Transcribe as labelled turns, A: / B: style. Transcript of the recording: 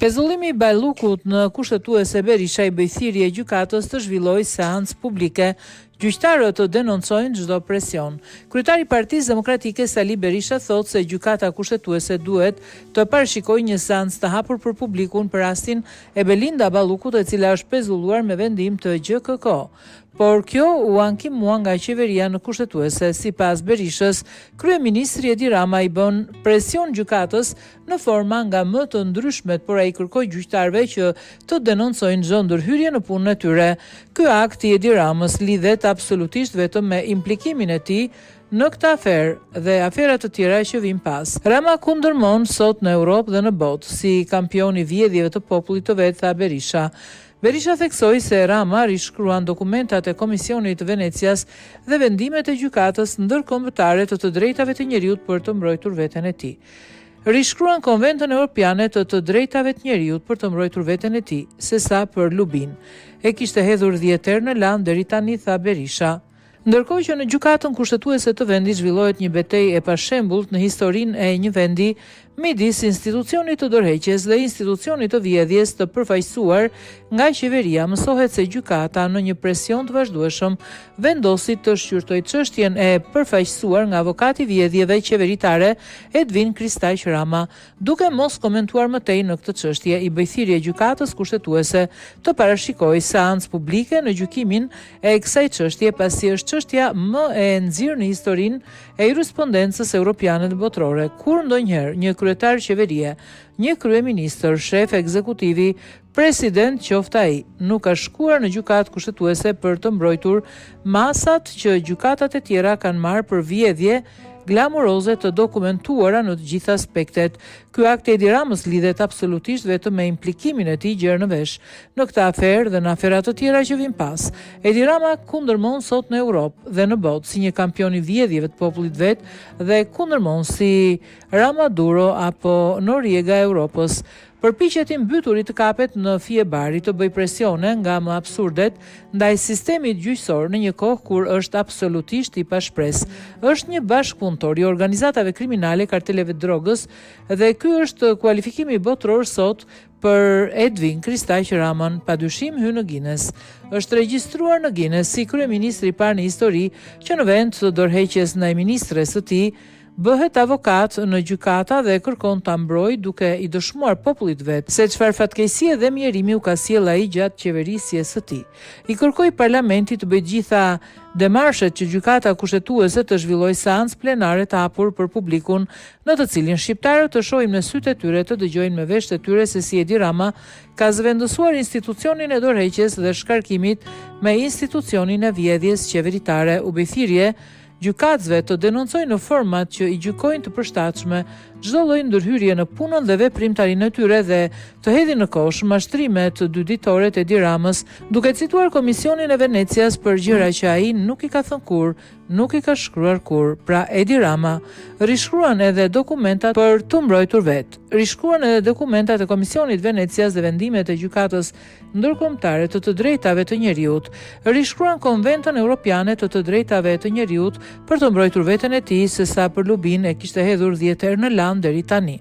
A: Pezullimi i Bajllukut në kushtetuese Berisha i bëj thirrje gjykatës të zhvillojë seancë publike. Gjyqtarët të denoncojnë çdo presion. Kryetari i Partisë Demokratike Sali Berisha thotë se gjykata kushtetuese duhet të parashikojë një seancë të hapur për publikun për rastin e Belinda Ballukut, e cila është pezulluar me vendim të GKK. Por kjo u ankimua nga qeveria në kushtetuese. Sipas Berishës, kryeministri Edi Rama i bën presion gjykatës në forma nga më të ndryshmet, por ai kërkoi gjyqtarëve që të denoncojnë çdo ndërhyrje në punën e tyre. Ky akt i Edi Ramës lidhet absolutisht vetëm me implikimin e tij në këtë aferë dhe afera të tjera që vijnë pas. Rama kundërmon sot në Europë dhe në botë si kampion i vjedhjeve të popullit të vet, tha Berisha. Berisha theksoi se Rama rishkruan dokumentat e Komisionit të Venecias dhe vendimet e gjykatës ndërkombëtare të drejtave të njeriut për të mbrojtur veten e tij. Rishkruan Konventën Evropiane të drejtave të njeriut për të mbrojtur veten e tij, sesa për Lubin. E kishte hedhur 10 herë në land deri tani, tha Berisha. Ndërkohë që në gjykatën kushtetuese të vendit zhvillohet një betejë e pashembullt në historinë e një vendi midis institucionit të dorëheqjes dhe institucionit të vjedhjes të përfaqësuar nga qeveria. Mësohet se gjykata në një presion të vazhdueshëm vendosi të shqyrtojë çështjen e përfaqësuar nga avokati i vjedhjeve qeveritare Edvin Kristaq Rama, duke mos komentuar më tej në këtë çështje. I bëj thirrje gjykatës kushtetuese të parashikojë seancë publike në gjykimin e kësaj çështje, pasi është çështja më e nxirr në historinë e jurisprudencës europiane dhe botërore, kur ndonjëherë një kryetar qeverie, një kryeministër, shef ekzekutivi, president qoftë ai, nuk ka shkuar në gjykatë kushtetuese për të mbrojtur masat që gjykatat e tjera kanë marrë për vjedhje glamuroze të dokumentuara në të gjitha aspektet. Ky akt Edi Ramës lidhet absolutisht vetëm me implikimin e tij gjerë në vesh në këtë aferë dhe në afera të tjera që vijnë pas. Edi Rama kundërmon sot në Europë dhe në botë si një kampion i vjedhjeve të popullit vet dhe kundërmon si Rama Duro apo Noriega e Europës. Përpiqet i mbyturit të kapet në fije bari të bëj presione nga më absurdet ndaj sistemit gjyqësor në një kohë kur është absolutisht i pashpres. Është një bashkëpunëtor i organizatave kriminale, karteleve drogës, dhe ky është kualifikimi botëror sot për Edvin Kristaq Raman, padyshim hyn në Guinness. Është regjistruar në Guinness si kryeministri i parë në histori që në vend të dorëheqjes ndaj ministres së tij bëhet avokat në gjykata dhe kërkon ta mbrojë duke i dëshmuar popullit vet se çfarë fatkeqësie dhe mjerimi u ka sjell ai gjatë qeverisjes së tij. I kërkoi parlamentit të bëjë gjitha demarshet që gjykata kushtetuese të zhvillojë seancë plenare të hapur për publikun, në të cilin shqiptarët të shohin me sytë e tyre, të dëgjojnë me veshët e tyre se si Edi Rama ka zëvendësuar institucionin e dorëheqjes dhe shkarkimit me institucionin e vjedhjes qeveritare. U bë thirrje gjykatësve të denoncojnë në format që i gjykojnë të përshtatshme çdo lloj ndërhyrje në punën dhe veprimtarinë e tyre dhe të hedhin në kosh mashtrimet të dy ditoret e Edi Ramës, duke cituar Komisionin e Venecias për gjëra që ai nuk i ka thënë kur, nuk i ka shkruar kur. Pra Edi Rama rishkruan edhe dokumentat për të mbrojtur vet. Rishkruan edhe dokumentat e Komisionit Venecias dhe vendimet e gjykatës ndërkombëtare të drejtave të njeriut. Rishkruan Konventën Evropiane të drejtave të njeriut për të mbrojtur veten e tij, sesa për Lubin e kishte hedhur 10 herë në land deri tani.